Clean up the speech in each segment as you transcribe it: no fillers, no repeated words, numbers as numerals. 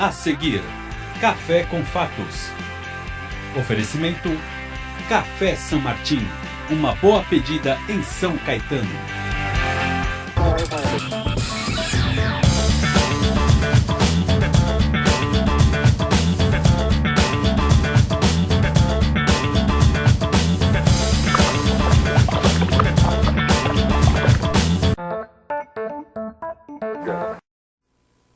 A seguir, Café com Fatos. Oferecimento Café São Martim, uma boa pedida em São Caetano.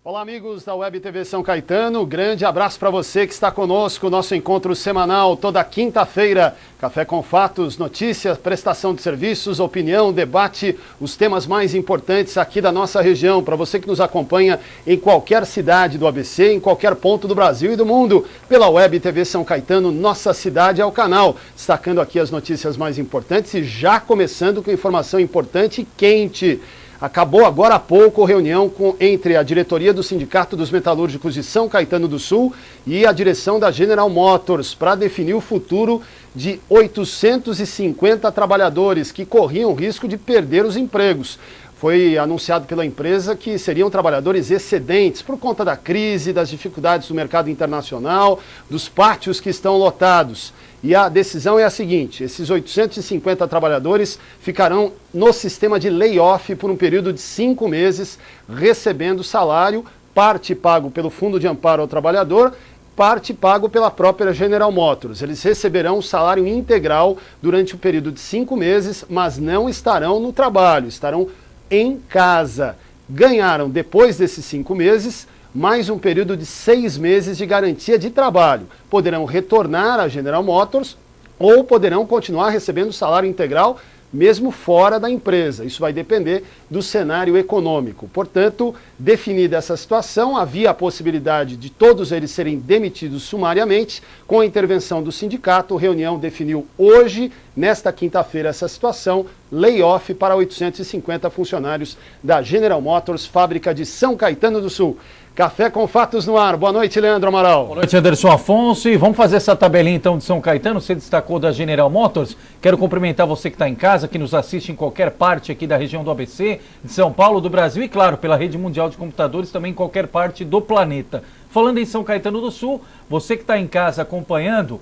Olá, amigos da Web TV São Caetano, grande abraço para você que está conosco, nosso encontro semanal toda quinta-feira, Café com Fatos, notícias, prestação de serviços, opinião, debate, os temas mais importantes aqui da nossa região, para você que nos acompanha em qualquer cidade do ABC, em qualquer ponto do Brasil e do mundo, pela Web TV São Caetano, nossa cidade é o canal, destacando aqui as notícias mais importantes e já começando com informação importante e quente. Acabou agora há pouco a reunião entre a diretoria do Sindicato dos Metalúrgicos de São Caetano do Sul e a direção da General Motors para definir o futuro de 850 trabalhadores que corriam o risco de perder os empregos. Foi anunciado pela empresa que seriam trabalhadores excedentes por conta da crise, das dificuldades do mercado internacional, dos pátios que estão lotados. E a decisão é a seguinte: esses 850 trabalhadores ficarão no sistema de layoff por um período de 5 meses, recebendo salário, parte pago pelo Fundo de Amparo ao Trabalhador, parte pago pela própria General Motors. Eles receberão o salário integral durante o período de 5 meses, mas não estarão no trabalho, estarão em casa. Ganharam, depois desses 5 meses, mais um período de 6 meses de garantia de trabalho. Poderão retornar à General Motors ou poderão continuar recebendo salário integral mesmo fora da empresa. Isso vai depender do cenário econômico. Portanto, definida essa situação, havia a possibilidade de todos eles serem demitidos sumariamente. Com a intervenção do sindicato, a reunião definiu hoje, nesta quinta-feira, essa situação, layoff para 850 funcionários da General Motors, fábrica de São Caetano do Sul. Café com Fatos no ar. Boa noite, Leandro Amaral. Boa noite, Anderson Afonso. E vamos fazer essa tabelinha, então, de São Caetano. Você destacou da General Motors. Quero cumprimentar você que está em casa, que nos assiste em qualquer parte aqui da região do ABC, de São Paulo, do Brasil e, claro, pela rede mundial de computadores, também em qualquer parte do planeta. Falando em São Caetano do Sul, você que está em casa acompanhando,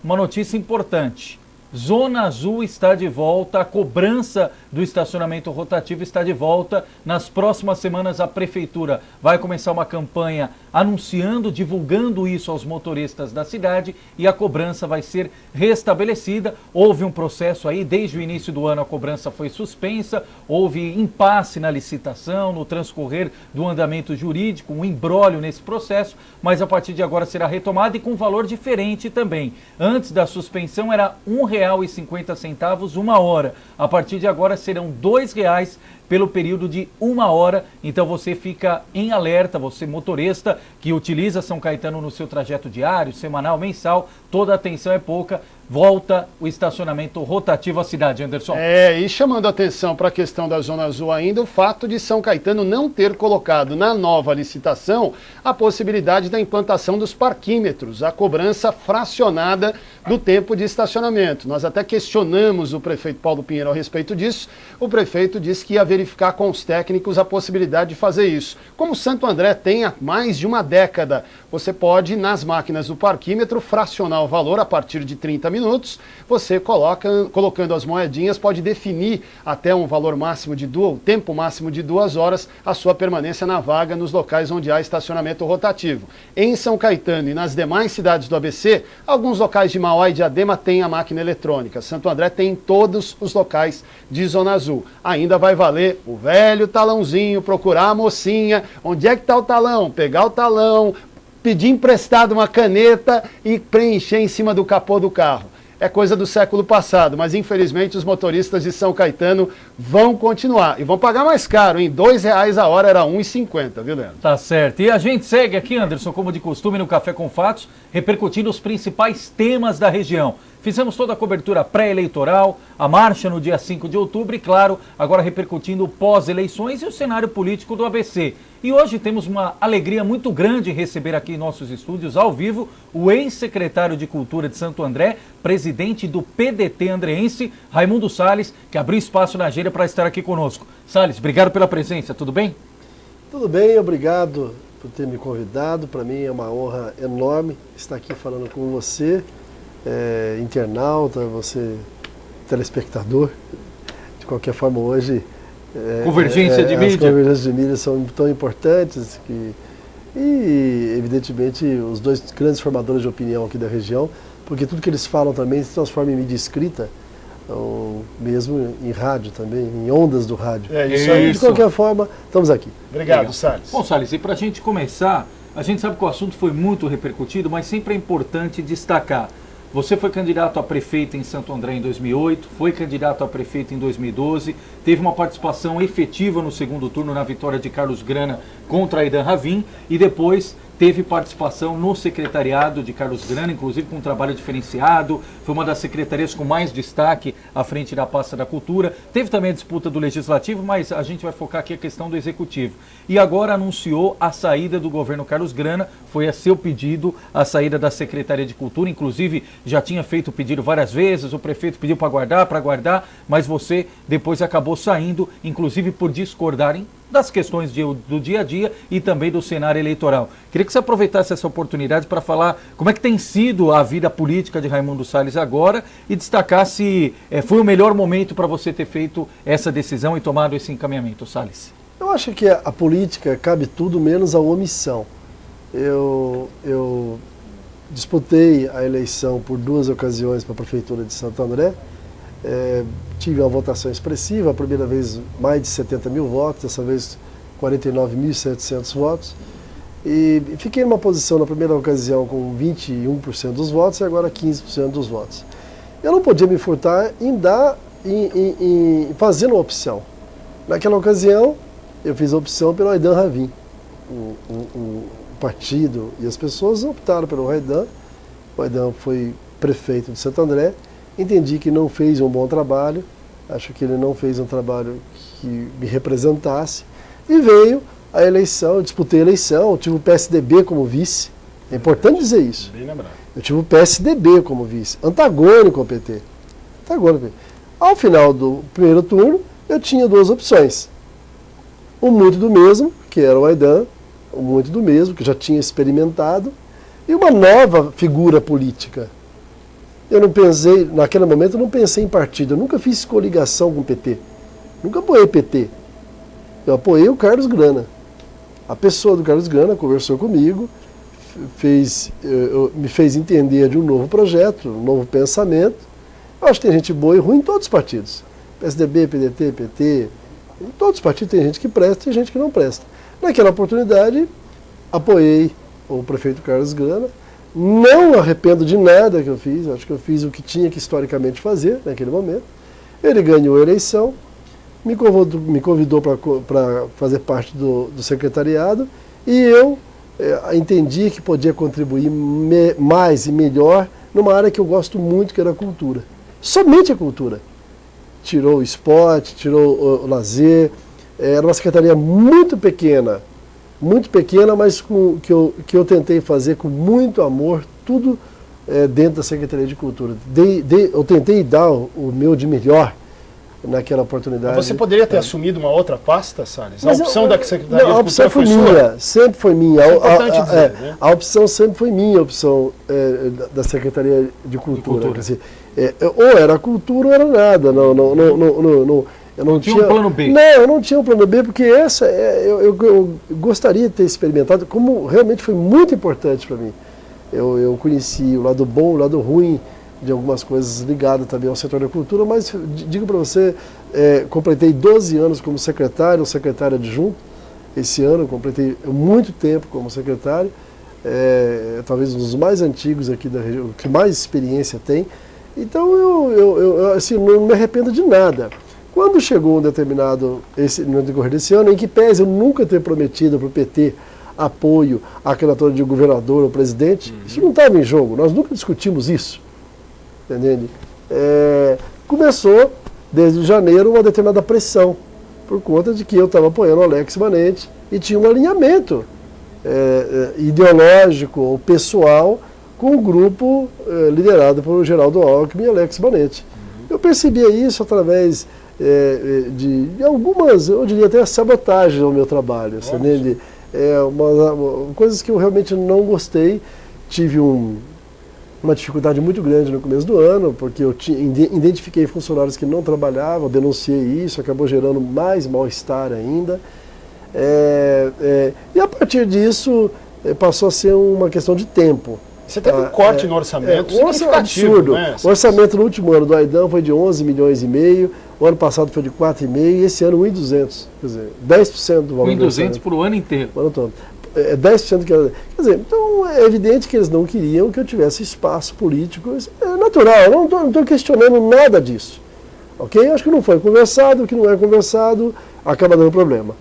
uma notícia importante. Zona Azul está de volta, a cobrança do estacionamento rotativo está de volta. Nas próximas semanas a Prefeitura vai começar uma campanha anunciando, divulgando isso aos motoristas da cidade e a cobrança vai ser restabelecida. Houve um processo aí, desde o início do ano a cobrança foi suspensa, houve impasse na licitação, no transcorrer do andamento jurídico, um imbróglio nesse processo, mas a partir de agora será retomada e com valor diferente também. Antes da suspensão era R$1,50 uma hora. A partir de agora serão R$2 pelo período de 1 hora. Então você fica em alerta, você motorista que utiliza São Caetano no seu trajeto diário, semanal, mensal, toda a atenção é pouca. Volta o estacionamento rotativo à cidade, Anderson. E chamando a atenção para a questão da Zona Azul ainda, o fato de São Caetano não ter colocado na nova licitação a possibilidade da implantação dos parquímetros, a cobrança fracionada do tempo de estacionamento. Nós até questionamos o prefeito Paulo Pinheiro a respeito disso. O prefeito disse que ia verificar com os técnicos a possibilidade de fazer isso. Como Santo André tem há mais de uma década, você pode, nas máquinas do parquímetro, fracionar o valor a partir de 30 minutos. Você colocando as moedinhas, pode definir até um valor máximo de tempo máximo de 2 horas a sua permanência na vaga nos locais onde há estacionamento rotativo. Em São Caetano e nas demais cidades do ABC, alguns locais de Mauá e Diadema têm a máquina eletrônica. Santo André tem em todos os locais de Zona Azul. Ainda vai valer o velho talãozinho, procurar a mocinha, onde é que está o talão, pegar o talão, pedir emprestado uma caneta e preencher em cima do capô do carro. É coisa do século passado, mas infelizmente os motoristas de São Caetano vão continuar. E vão pagar mais caro, hein? R$2 a hora era R$1,50, viu, Leandro? Tá certo. E a gente segue aqui, Anderson, como de costume, no Café com Fatos, repercutindo os principais temas da região. Fizemos toda a cobertura pré-eleitoral, a marcha no dia 5 de outubro e, claro, agora repercutindo pós-eleições e o cenário político do ABC. E hoje temos uma alegria muito grande em receber aqui em nossos estúdios, ao vivo, o ex-secretário de Cultura de Santo André, presidente do PDT andreense, Raimundo Salles, que abriu espaço na agenda para estar aqui conosco. Salles, obrigado pela presença, tudo bem? Tudo bem, obrigado por ter me convidado. Para mim é uma honra enorme estar aqui falando com você, internauta, você telespectador. De qualquer forma, hoje convergência de mídia. As convergências de mídia são tão importantes e, evidentemente, os dois grandes formadores de opinião aqui da região, porque tudo que eles falam também se transforma em mídia escrita, ou mesmo em rádio também, em ondas do rádio. Isso aí. De qualquer forma, estamos aqui. Obrigado, Salles. Bom, Salles, e para a gente começar, a gente sabe que o assunto foi muito repercutido, mas sempre é importante destacar. Você foi candidato a prefeito em Santo André em 2008, foi candidato a prefeito em 2012, teve uma participação efetiva no segundo turno na vitória de Carlos Grana contra Aidan Ravin e depois teve participação no secretariado de Carlos Grana, inclusive com um trabalho diferenciado, foi uma das secretarias com mais destaque à frente da pasta da cultura. Teve também a disputa do legislativo, mas a gente vai focar aqui a questão do executivo. E agora anunciou a saída do governo Carlos Grana, foi a seu pedido a saída da Secretaria de Cultura, inclusive já tinha feito o pedido várias vezes, o prefeito pediu para guardar, mas você depois acabou saindo, inclusive por discordarem das questões do dia a dia e também do cenário eleitoral. Queria que você aproveitasse essa oportunidade para falar como é que tem sido a vida política de Raimundo Salles agora e destacar se foi o melhor momento para você ter feito essa decisão e tomado esse encaminhamento, Salles. Eu acho que a política cabe tudo menos a omissão. Eu disputei a eleição por 2 ocasiões para a Prefeitura de Santo André. Tive uma votação expressiva, a primeira vez mais de 70 mil votos, dessa vez 49.700 votos. E fiquei numa posição na primeira ocasião com 21% dos votos e agora 15% dos votos. Eu não podia me furtar em fazer uma opção. Naquela ocasião, eu fiz a opção pelo Aidan Ravin. O partido e as pessoas optaram pelo Aidan. O Aidan foi prefeito de Santo André. Entendi que não fez um bom trabalho, acho que ele não fez um trabalho que me representasse, e veio a eleição, eu disputei a eleição, eu tive o PSDB como vice, é importante dizer isso. Bem lembrado. Eu tive o PSDB como vice, antagônico ao PT. Ao final do primeiro turno, eu tinha 2 opções. O muito do mesmo, que era o Aidan, o muito do mesmo, que já tinha experimentado, e uma nova figura política. Eu não pensei, naquele momento eu não pensei em partido, eu nunca fiz coligação com o PT, nunca apoiei PT. Eu apoiei o Carlos Grana. A pessoa do Carlos Grana conversou comigo, me fez entender de um novo projeto, um novo pensamento. Eu acho que tem gente boa e ruim em todos os partidos. PSDB, PDT, PT, em todos os partidos tem gente que presta e gente que não presta. Naquela oportunidade, apoiei o prefeito Carlos Grana. Não arrependo de nada que eu fiz, acho que eu fiz o que tinha que historicamente fazer naquele momento. Ele ganhou a eleição, me convidou para fazer parte do secretariado e eu entendi que podia contribuir mais e melhor numa área que eu gosto muito, que era a cultura. Somente a cultura. Tirou o esporte, tirou o lazer, era uma secretaria muito pequena, mas que eu tentei fazer com muito amor, tudo dentro da Secretaria de Cultura. Eu tentei dar o meu de melhor naquela oportunidade. Mas você poderia ter assumido uma outra pasta, Salles? A opção da Secretaria de Cultura foi foi sua? minha, sempre foi minha. É importante dizer, né? A opção sempre foi minha, a opção da Secretaria de Cultura. Quer dizer, ou era cultura ou era nada. Eu não tinha um plano B. Não, eu não tinha um plano B, porque eu gostaria de ter experimentado, como realmente foi muito importante para mim. Eu conheci o lado bom, o lado ruim de algumas coisas ligadas também ao setor da cultura, mas digo para você, completei 12 anos como secretário adjunto. Esse ano completei muito tempo como secretário, talvez um dos mais antigos aqui da região, que mais experiência tem. Então eu assim, não me arrependo de nada. Quando chegou no decorrer desse ano, em que pese eu nunca ter prometido para o PT apoio à candidatura de governador ou presidente, isso não estava em jogo, nós nunca discutimos isso, entende? Começou, desde janeiro, uma determinada pressão, por conta de que eu estava apoiando o Alex Manente e tinha um alinhamento ideológico ou pessoal com o grupo liderado por Geraldo Alckmin e Alex Manente. Eu percebia isso através de algumas, eu diria até sabotagens ao meu trabalho, coisas que eu realmente não gostei. Tive uma dificuldade muito grande no começo do ano, porque eu identifiquei funcionários que não trabalhavam, denunciei isso, acabou gerando mais mal-estar ainda. E a partir disso passou a ser uma questão de tempo. Você teve um corte no orçamento absurdo. Né? O orçamento no último ano do Aidam foi de 11 milhões e meio, o ano passado foi de 4,5 e esse ano 1.200. Quer dizer, 10% do valor. 1.200 para o ano inteiro. O ano todo. 10% que quer dizer, então é evidente que eles não queriam que eu tivesse espaço político. É natural, eu não estou questionando nada disso. Ok? Acho que não foi conversado, o que não é conversado acaba dando problema.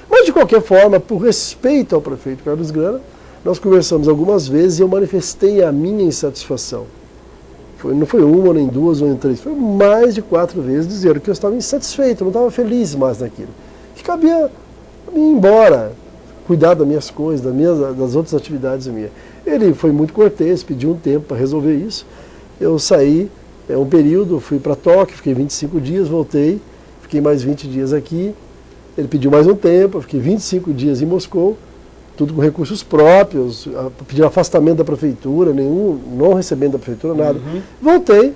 Mas de qualquer forma, por respeito ao prefeito Carlos Grana, nós conversamos algumas vezes e eu manifestei a minha insatisfação. Não foi uma, nem duas, ou nem três, foi mais de 4 vezes dizer que eu estava insatisfeito, eu não estava feliz mais naquilo. Que cabia ir embora, cuidar das minhas coisas, das outras atividades minhas. Ele foi muito cortês, pediu um tempo para resolver isso. Eu saí um período, fui para Tóquio, fiquei 25 dias, voltei, fiquei mais 20 dias aqui. Ele pediu mais um tempo, eu fiquei 25 dias em Moscou, tudo com recursos próprios, pediu afastamento da prefeitura, não recebendo da prefeitura nada. Voltei.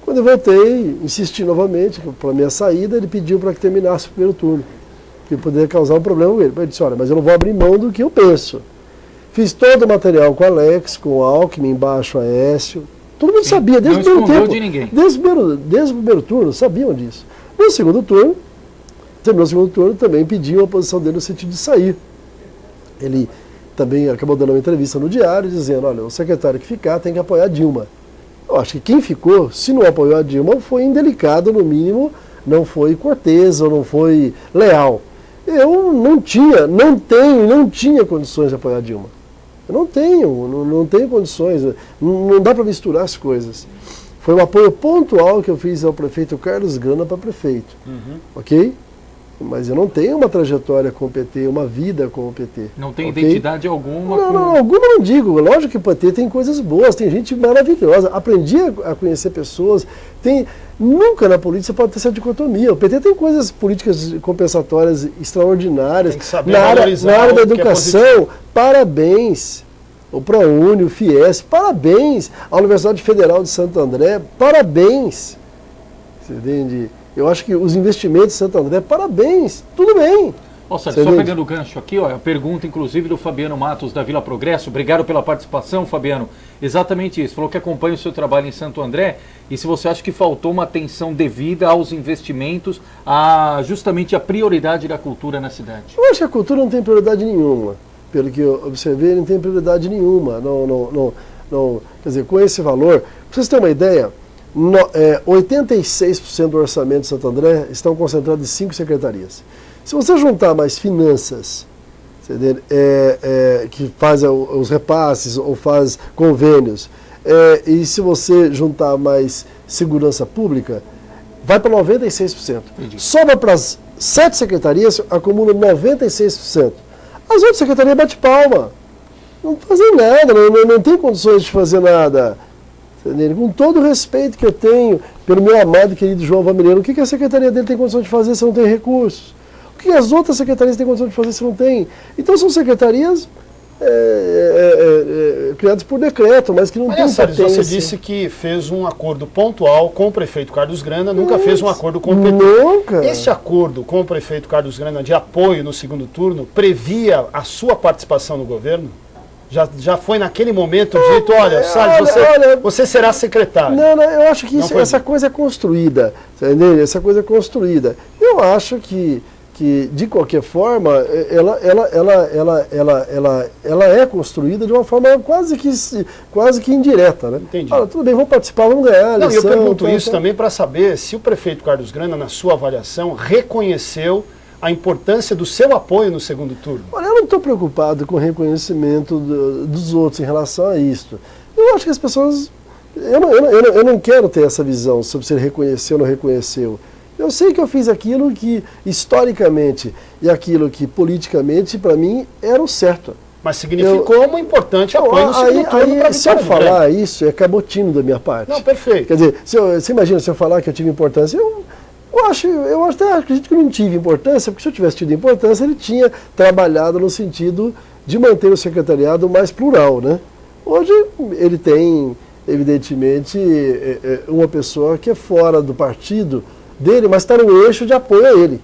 Quando eu voltei, insisti novamente para a minha saída, ele pediu para que terminasse o primeiro turno, que poderia causar um problema com ele. Eu disse, olha, mas eu não vou abrir mão do que eu penso. Fiz todo o material com o Alex, com o Alckmin, embaixo, Aécio. Todo mundo sabia, desde o primeiro tempo. De ninguém. Desde o primeiro turno, sabiam disso. No segundo turno, terminou o segundo turno, também pediu a posição dele no sentido de sair. Ele também acabou dando uma entrevista no Diário, dizendo, olha, o secretário que ficar tem que apoiar a Dilma. Eu acho que quem ficou, se não apoiou a Dilma, foi indelicado, no mínimo, não foi cortês ou não foi leal. Eu não tinha condições de apoiar a Dilma. Eu não tenho condições, não dá para misturar as coisas. Foi um apoio pontual que eu fiz ao prefeito Carlos Grana para prefeito, ok? Mas eu não tenho uma trajetória com o PT, uma vida com o PT. Não tem identidade alguma? Alguma não digo. Lógico que o PT tem coisas boas, tem gente maravilhosa. Aprendi a conhecer pessoas. Nunca na política você pode ter essa dicotomia. O PT tem coisas políticas compensatórias extraordinárias. Tem que saber na área da educação, parabéns. O ProUni, o FIES, parabéns. A Universidade Federal de Santo André, parabéns. Você entende? Eu acho que os investimentos de Santo André, parabéns, tudo bem. Só pegando o gancho aqui, a pergunta inclusive do Fabiano Matos da Vila Progresso, obrigado pela participação, Fabiano. Exatamente isso, falou que acompanha o seu trabalho em Santo André e se você acha que faltou uma atenção devida aos investimentos, justamente a prioridade da cultura na cidade. Eu acho que a cultura não tem prioridade nenhuma, pelo que eu observei, não tem prioridade nenhuma. Não, quer dizer, com esse valor, para vocês terem uma ideia, 86% do orçamento de Santo André estão concentrados em 5 secretarias. Se você juntar mais finanças, que faz os repasses ou faz convênios, e se você juntar mais segurança pública, vai para 96%. Entendi. Sobra para as 7 secretarias, acumula 96%. As outras secretarias bate palma. Não fazem nada, não tem condições de fazer nada. Com todo o respeito que eu tenho pelo meu amado e querido João Vamireiro, o que a secretaria dele tem condição de fazer se não tem recursos? O que as outras secretarias têm condição de fazer se não tem? Então são secretarias criadas por decreto, mas que não tem potência. Você disse que fez um acordo pontual com o prefeito Carlos Grana, nunca fez um acordo com o PT. Nunca. Esse acordo com o prefeito Carlos Grana de apoio no segundo turno previa a sua participação no governo? Já foi naquele momento dito, olha, Salles, você será secretário. Não, eu acho que essa coisa é construída, entendeu? Essa coisa é construída. Eu acho que de qualquer forma, ela é construída de uma forma quase que indireta, né? Entendi. Olha, tudo bem, vamos participar, vamos ganhar a eleição. Eu pergunto isso também para saber se o prefeito Carlos Grana, na sua avaliação, reconheceu a importância do seu apoio no segundo turno. Olha, eu não estou preocupado com o reconhecimento dos outros em relação a isso. Eu acho que as pessoas... Eu não quero ter essa visão sobre se ele reconheceu ou não reconheceu. Eu sei que eu fiz aquilo que, historicamente, e aquilo que, politicamente, para mim, era o certo. Mas significou um importante apoio no segundo turno para se eu falar isso, é cabotino da minha parte. Não, perfeito. Quer dizer, você imagina se eu falar que eu tive importância, Eu até acredito que não tive importância, porque se eu tivesse tido importância, ele tinha trabalhado no sentido de manter o secretariado mais plural, né? Hoje ele tem, evidentemente, uma pessoa que é fora do partido dele, mas está no eixo de apoio a ele.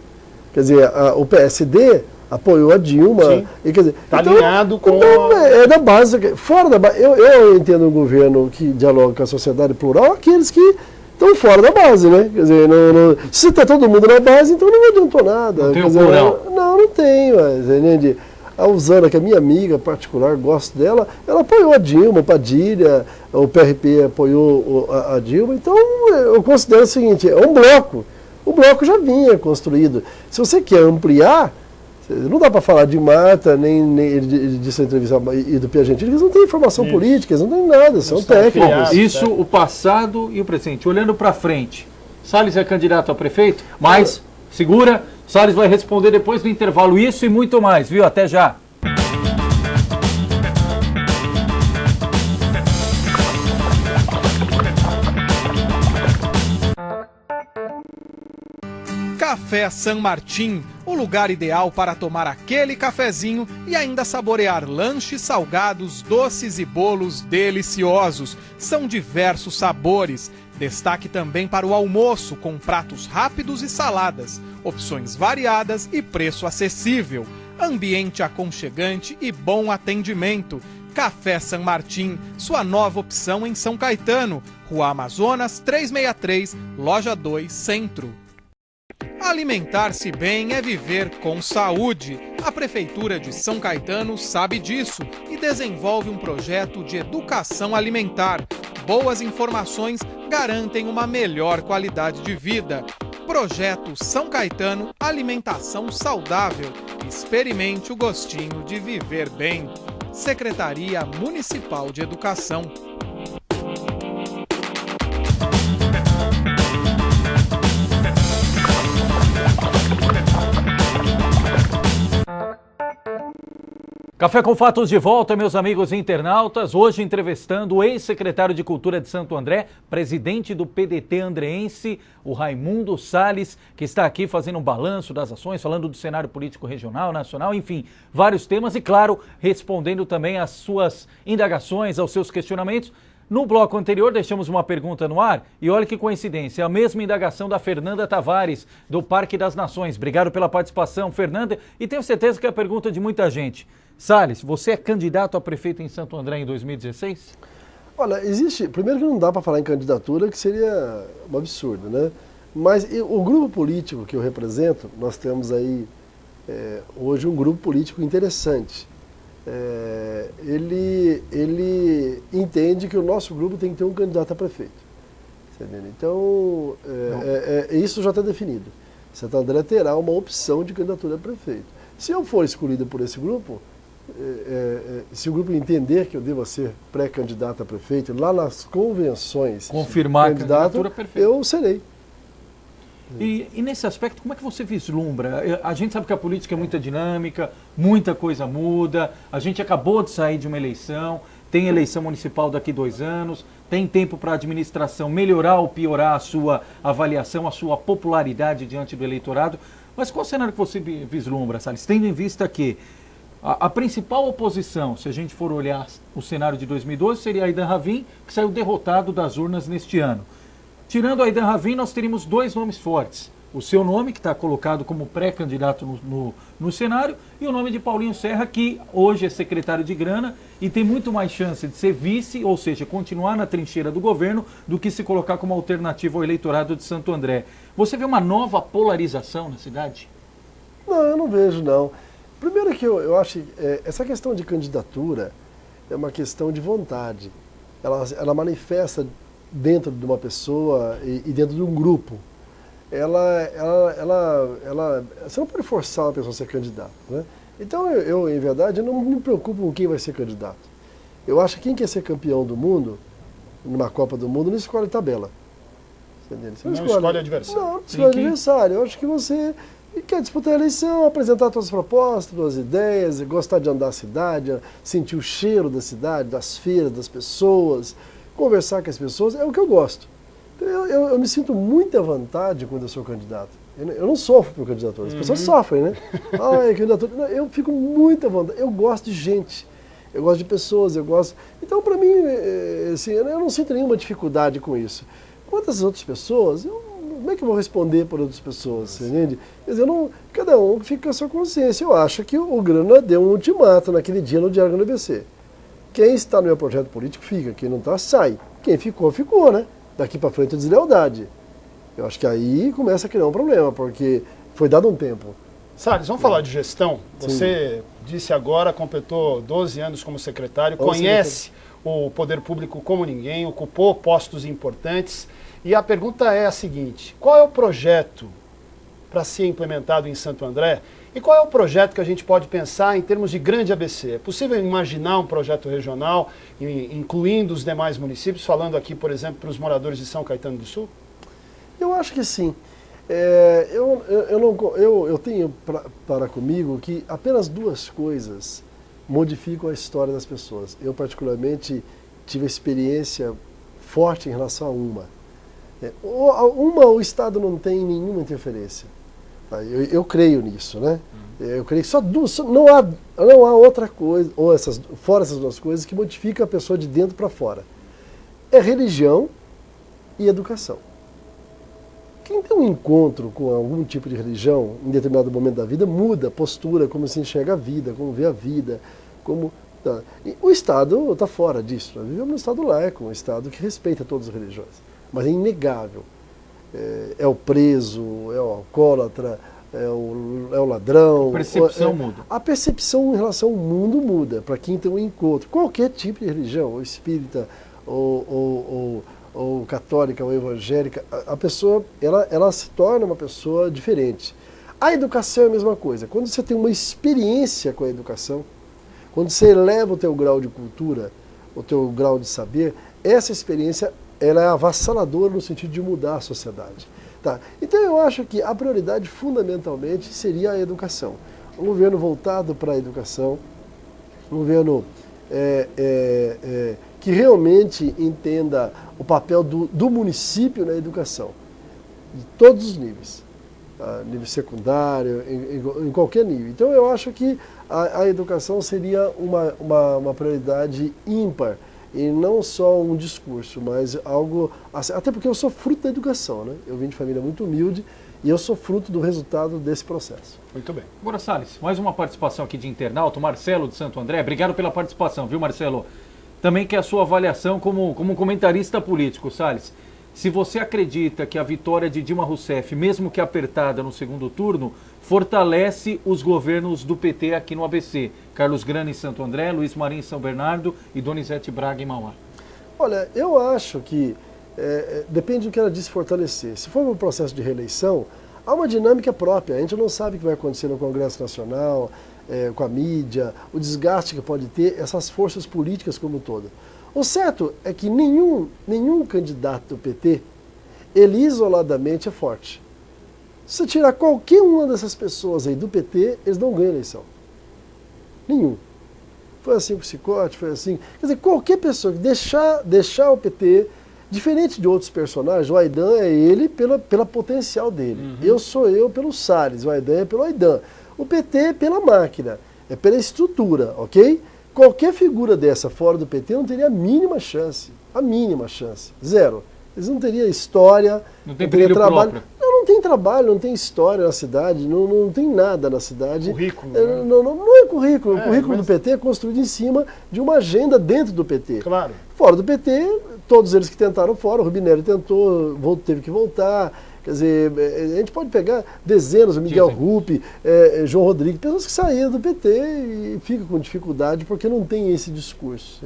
Quer dizer, o PSD apoiou a Dilma. Está alinhado com... Então, é da base. Fora da base. Eu entendo um governo que dialoga com a sociedade plural, aqueles que estão fora da base, né? Quer dizer, se está todo mundo na base, então não adiantou nada. Não tem o plural. Não tem, mas entende? A Usana, que é minha amiga particular, gosto dela, ela apoiou a Dilma, o Padilha, o PRP apoiou a Dilma, então eu considero o seguinte, é um bloco. O bloco já vinha construído. Se você quer ampliar, não dá para falar de Marta, nem dessa entrevista e do Piagentini, eles não têm formação política, eles não têm nada, são técnicos. Isso, o passado e o presente. Olhando para frente, Salles é candidato a prefeito, mas, segura, Salles vai responder depois do intervalo. Isso e muito mais, viu? Até já. Café San Martín, o lugar ideal para tomar aquele cafezinho e ainda saborear lanches salgados, doces e bolos deliciosos. São diversos sabores. Destaque também para o almoço, com pratos rápidos e saladas, opções variadas e preço acessível. Ambiente aconchegante e bom atendimento. Café San Martín, sua nova opção em São Caetano, Rua Amazonas 363, Loja 2, Centro. Alimentar-se bem é viver com saúde. A Prefeitura de São Caetano sabe disso e desenvolve um projeto de educação alimentar. Boas informações garantem uma melhor qualidade de vida. Projeto São Caetano Alimentação Saudável. Experimente o gostinho de viver bem. Secretaria Municipal de Educação. Café com Fatos de volta, meus amigos internautas. Hoje entrevistando o ex-secretário de Cultura de Santo André, presidente do PDT andreense, o Raimundo Salles, que está aqui fazendo um balanço das ações, falando do cenário político regional, nacional, enfim, vários temas e, claro, respondendo também às suas indagações, aos seus questionamentos. No bloco anterior deixamos uma pergunta no ar e olha que coincidência, a mesma indagação da Fernanda Tavares, do Parque das Nações. Obrigado pela participação, Fernanda, e tenho certeza que é a pergunta de muita gente. Salles, você é candidato a prefeito em Santo André em 2016? Olha, primeiro que não dá para falar em candidatura, que seria um absurdo, né? Mas o grupo político que eu represento, nós temos aí hoje um grupo político interessante. Ele entende que o nosso grupo tem que ter um candidato a prefeito. Entendeu? Então, isso já está definido. Santo André terá uma opção de candidatura a prefeito. Se eu for escolhido por esse grupo, se o grupo entender que eu devo ser pré-candidato a prefeito, lá nas convenções, confirmar a candidatura perfeita, eu serei. E nesse aspecto, como é que você vislumbra? A gente sabe que a política é muita dinâmica, muita coisa muda, a gente acabou de sair de uma eleição, tem eleição municipal daqui 2 anos, tem tempo para a administração melhorar ou piorar a sua avaliação, a sua popularidade diante do eleitorado. Mas qual cenário que você vislumbra, Salles? Tendo em vista que a principal oposição, se a gente for olhar o cenário de 2012, seria a Aïdan Ravin, que saiu derrotado das urnas neste ano. Tirando a Aïdan Ravin, nós teríamos 2 nomes fortes. O seu nome, que está colocado como pré-candidato no cenário, e o nome de Paulinho Serra, que hoje é secretário de Grana e tem muito mais chance de ser vice, ou seja, continuar na trincheira do governo, do que se colocar como alternativa ao eleitorado de Santo André. Você vê uma nova polarização na cidade? Não, eu não vejo, não. Primeiro que eu acho que essa questão de candidatura é uma questão de vontade. Ela manifesta dentro de uma pessoa e dentro de um grupo. Você não pode forçar uma pessoa a ser candidata, né? Então, em verdade, eu não me preocupo com quem vai ser candidato. Eu acho que quem quer ser campeão do mundo, numa Copa do Mundo, não escolhe tabela. Você não escolhe adversário. Não escolhe adversário. Eu acho que você quer disputar a eleição, apresentar suas propostas, suas ideias, gostar de andar a cidade, sentir o cheiro da cidade, das feiras, das pessoas, conversar com as pessoas, é o que eu gosto. Eu me sinto muito à vontade quando eu sou candidato. Eu não sofro por candidatura, as pessoas sofrem, né? Candidatura. Não, eu fico muito à vontade. Eu gosto de gente, eu gosto de pessoas, eu gosto... Então, para mim, assim, eu não sinto nenhuma dificuldade com isso. Quanto às outras pessoas, como é que eu vou responder por outras pessoas, você entende? Quer dizer, cada um fica com a sua consciência. Eu acho que o Grana deu um ultimato naquele dia no Diário do ABC. Quem está no meu projeto político fica, quem não está, sai. Quem ficou, ficou, né? Daqui para frente é deslealdade. Eu acho que aí começa a criar um problema, porque foi dado um tempo. Salles, vamos falar de gestão. Você disse agora, completou 12 anos como secretário, conhece o poder público como ninguém, ocupou postos importantes. E a pergunta é a seguinte: qual é o projeto para ser implementado em Santo André? E qual é o projeto que a gente pode pensar em termos de grande ABC? É possível imaginar um projeto regional, incluindo os demais municípios, falando aqui, por exemplo, para os moradores de São Caetano do Sul? Eu acho que sim. Eu tenho para comigo que apenas duas coisas modificam a história das pessoas. Eu, particularmente, tive experiência forte em relação a uma. O Estado não tem nenhuma interferência. Eu creio nisso, né? Eu creio que só duas, não há outra coisa, fora essas duas coisas, que modifica a pessoa de dentro para fora. É religião e educação. Quem tem um encontro com algum tipo de religião, em determinado momento da vida, muda a postura, como se enxerga a vida, como vê a vida, como... Tá. E o Estado está fora disso. Nós vivemos num Estado laico, um Estado que respeita todas as religiões. Mas é inegável. É o preso, é o alcoólatra, é o ladrão. A percepção muda. A percepção em relação ao mundo muda, para quem tem um encontro. Qualquer tipo de religião, ou espírita, ou católica, ou evangélica, a pessoa ela se torna uma pessoa diferente. A educação é a mesma coisa. Quando você tem uma experiência com a educação, quando você eleva o teu grau de cultura, o teu grau de saber, essa experiência ela é avassaladora no sentido de mudar a sociedade. Tá? Então eu acho que a prioridade fundamentalmente seria a educação. Um governo voltado para a educação, um governo que realmente entenda o papel do município na educação, de todos os níveis, tá? Nível secundário, em qualquer nível. Então eu acho que a educação seria uma prioridade ímpar, e não só um discurso, mas algo... Até porque eu sou fruto da educação, né? Eu vim de família muito humilde e eu sou fruto do resultado desse processo. Muito bem. Agora, Salles, mais uma participação aqui de internauta, o Marcelo de Santo André. Obrigado pela participação, viu, Marcelo? Também quer a sua avaliação como comentarista político, Salles. Se você acredita que a vitória de Dilma Rousseff, mesmo que apertada no segundo turno, fortalece os governos do PT aqui no ABC. Carlos Grana em Santo André, Luiz Marinho em São Bernardo e Donizete Braga em Mauá. Olha, eu acho que depende do que ela disse fortalecer. Se for um processo de reeleição, há uma dinâmica própria. A gente não sabe o que vai acontecer no Congresso Nacional, com a mídia, o desgaste que pode ter essas forças políticas como um todo. O certo é que nenhum candidato do PT, ele isoladamente é forte. Se você tirar qualquer uma dessas pessoas aí do PT, eles não ganham a eleição. Nenhum. Foi assim com o Cicote, foi assim. Quer dizer, qualquer pessoa que deixar o PT, diferente de outros personagens, o Aidan é ele pela potencial dele. Eu sou eu pelo Salles, o Aidan é pelo Aidan. O PT é pela máquina, é pela estrutura, ok? Qualquer figura dessa fora do PT não teria a mínima chance. Zero. Eles não teriam história, não teria trabalho. Próprio. Não tem trabalho, não tem história na cidade, não tem nada na cidade. Currículo. Não é currículo. O currículo do PT é construído em cima de uma agenda dentro do PT. Claro. Fora do PT, todos eles que tentaram fora, o Rubinelli tentou, teve que voltar. Quer dizer, a gente pode pegar dezenas, o Miguel Rupp, João Rodrigues, pessoas que saíram do PT e ficam com dificuldade porque não tem esse discurso,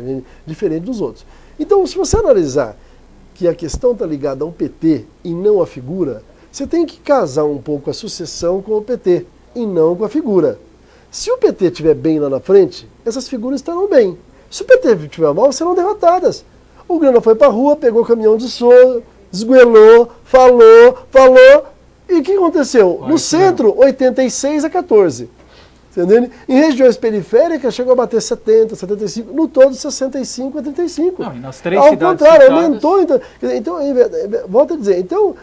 diferente dos outros. Então, se você analisar que a questão está ligada ao PT e não à figura, você tem que casar um pouco a sucessão com o PT e não com a figura. Se o PT estiver bem lá na frente, essas figuras estarão bem. Se o PT estiver mal, serão derrotadas. O Grana foi para a rua, pegou o caminhão de som, esguelou, falou, e o que aconteceu? No centro, 86 a 14. Entendeu? Em regiões periféricas chegou a bater 70, 75, no todo 65 a 35. Não, e nas três Ao cidades contrário, citadas... aumentou. Então, volto a dizer, então,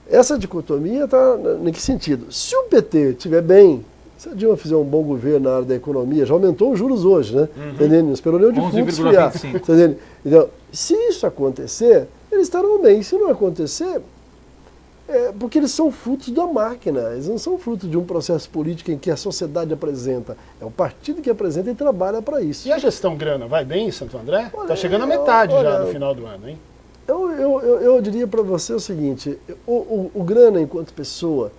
essa dicotomia está em que sentido? Se o PT estiver bem, se a Dilma fizer um bom governo na área da economia, já aumentou os juros hoje, né? Entendeu? Não esperou nem o defunto esfriar. Então, se isso acontecer, eles estarão bem. Se não acontecer, porque eles são frutos da máquina, eles não são frutos de um processo político em que a sociedade apresenta. É o partido que apresenta e trabalha para isso. E a gestão grana vai bem em Santo André? Está chegando a metade já no final do ano, hein? Eu diria para você o seguinte, o Grana, enquanto pessoa,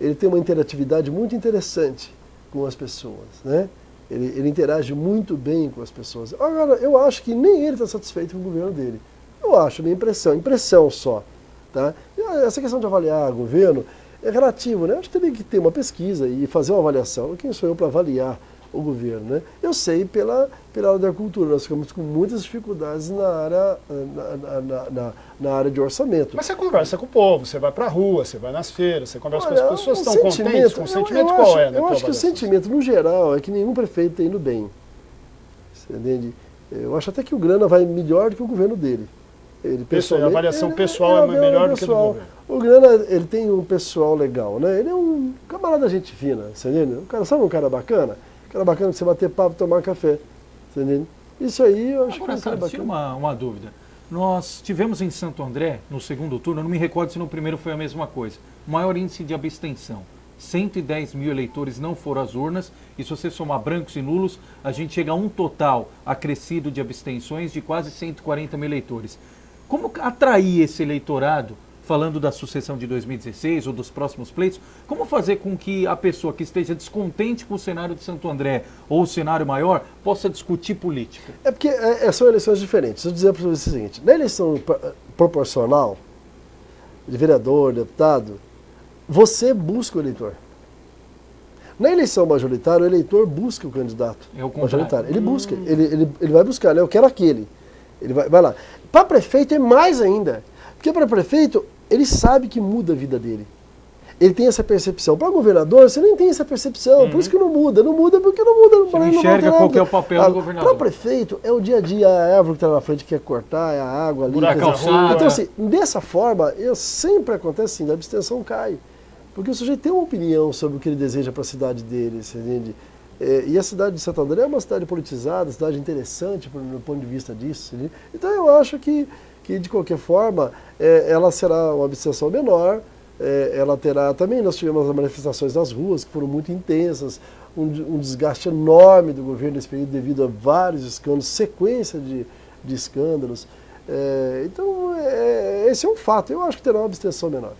ele tem uma interatividade muito interessante com as pessoas, né? Ele interage muito bem com as pessoas. Agora, eu acho que nem ele está satisfeito com o governo dele. Eu acho, minha impressão só. Tá? Essa questão de avaliar governo é relativo, né? Acho que teria que ter uma pesquisa e fazer uma avaliação. Quem sou eu para avaliar o governo, né? Eu sei pela área da cultura, nós ficamos com muitas dificuldades na área de orçamento. Mas você conversa com o povo, você vai para a rua, você vai nas feiras, você conversa com as pessoas, estão contentes com o sentimento, qual é? Eu acho que o sentimento, no geral, é que nenhum prefeito está indo bem. Você entende? Eu acho até que o Grana vai melhor do que o governo dele. A avaliação pessoal é melhor do que do governo. O Grana, ele tem um pessoal legal, né? Ele é um camarada gente fina, você entende? Sabe um cara bacana? Um cara bacana que você bater papo e tomar café, você entende? Isso aí eu acho que é um cara bacana. Tira uma dúvida. Nós tivemos em Santo André, no segundo turno, eu não me recordo se no primeiro foi a mesma coisa, o maior índice de abstenção. 110 mil eleitores não foram às urnas, e se você somar brancos e nulos, a gente chega a um total acrescido de abstenções de quase 140 mil eleitores. Como atrair esse eleitorado, falando da sucessão de 2016 ou dos próximos pleitos, como fazer com que a pessoa que esteja descontente com o cenário de Santo André ou o cenário maior possa discutir política? É porque são eleições diferentes. Eu dizer para você o seguinte, na eleição proporcional, de vereador, deputado, você busca o eleitor. Na eleição majoritária, o eleitor busca o candidato majoritário. Ele busca, ele vai buscar, né? Eu quero aquele. Ele vai lá. Para prefeito é mais ainda. Porque para prefeito, ele sabe que muda a vida dele. Ele tem essa percepção. Para governador, você nem tem essa percepção. Por isso que não muda. Não muda porque não muda. Você não enxerga qual que é o papel do governador. Para prefeito, é o dia a dia. A árvore que está na frente quer cortar, é a água ali. Então, assim, dessa forma, sempre acontece assim, a abstenção cai. Porque o sujeito tem uma opinião sobre o que ele deseja para a cidade dele, você entende? E a cidade de Santo André é uma cidade politizada, cidade interessante do ponto de vista disso. Né? Então eu acho que de qualquer forma ela será uma abstenção menor, ela terá também, nós tivemos as manifestações nas ruas que foram muito intensas, um desgaste enorme do governo nesse período devido a vários escândalos, sequência de escândalos. Então esse é um fato, eu acho que terá uma abstenção menor.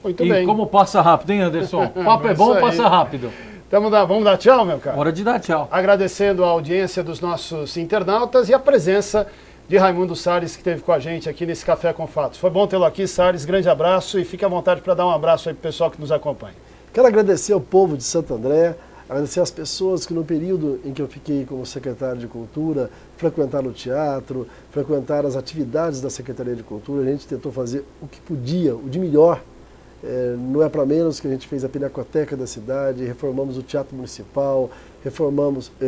Muito bem. E como passa rápido, hein, Anderson? O papo é bom, passa rápido. Vamos dar tchau, meu cara? Hora de dar tchau. Agradecendo a audiência dos nossos internautas e a presença de Raimundo Salles, que esteve com a gente aqui nesse Café com Fatos. Foi bom tê-lo aqui, Salles. Grande abraço e fique à vontade para dar um abraço aí para o pessoal que nos acompanha. Quero agradecer ao povo de Santo André, agradecer às pessoas que no período em que eu fiquei como secretário de Cultura, frequentaram o teatro, frequentaram as atividades da Secretaria de Cultura. A gente tentou fazer o que podia, o de melhor. Não é para menos que a gente fez a Pinacoteca da cidade, reformamos o Teatro Municipal,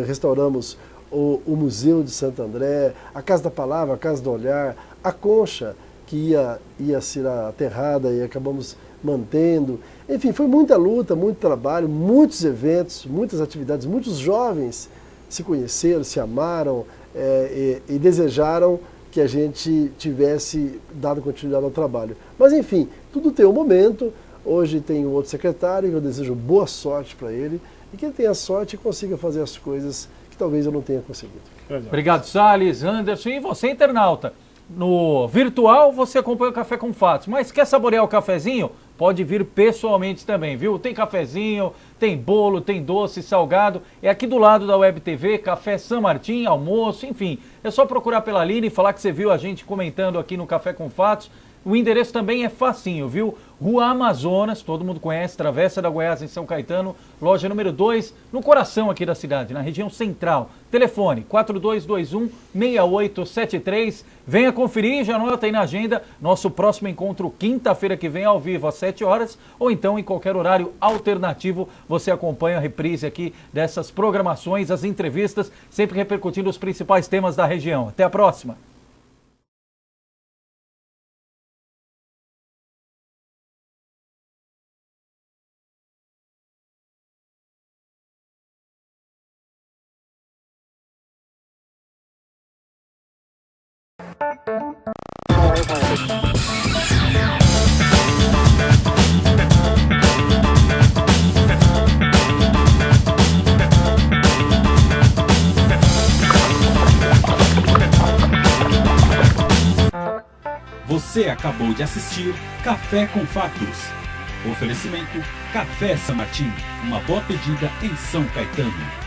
restauramos o Museu de Santo André, a Casa da Palavra, a Casa do Olhar, a Concha, que ia ser aterrada e acabamos mantendo. Enfim, foi muita luta, muito trabalho, muitos eventos, muitas atividades, muitos jovens se conheceram, se amaram e desejaram que a gente tivesse dado continuidade ao trabalho. Mas enfim, tudo tem um momento. Hoje tem um outro secretário, eu desejo boa sorte para ele e que ele tenha sorte e consiga fazer as coisas que talvez eu não tenha conseguido. Obrigado, Salles, Anderson e você, internauta. No virtual você acompanha o Café com Fatos, mas quer saborear o cafezinho? Pode vir pessoalmente também, viu? Tem cafezinho, tem bolo, tem doce, salgado. É aqui do lado da Web TV, Café São Martim, almoço, enfim. É só procurar pela Aline e falar que você viu a gente comentando aqui no Café com Fatos. O endereço também é facinho, viu? Rua Amazonas, todo mundo conhece, Travessa da Goiás em São Caetano, loja número 2, no coração aqui da cidade, na região central. Telefone 4221-6873. Venha conferir, já anota aí na agenda, nosso próximo encontro quinta-feira que vem ao vivo às 7 horas, ou então em qualquer horário alternativo, você acompanha a reprise aqui dessas programações, as entrevistas, sempre repercutindo os principais temas da região. Até a próxima! Você acabou de assistir Café com Fatos. Oferecimento Café São Martin, uma boa pedida em São Caetano.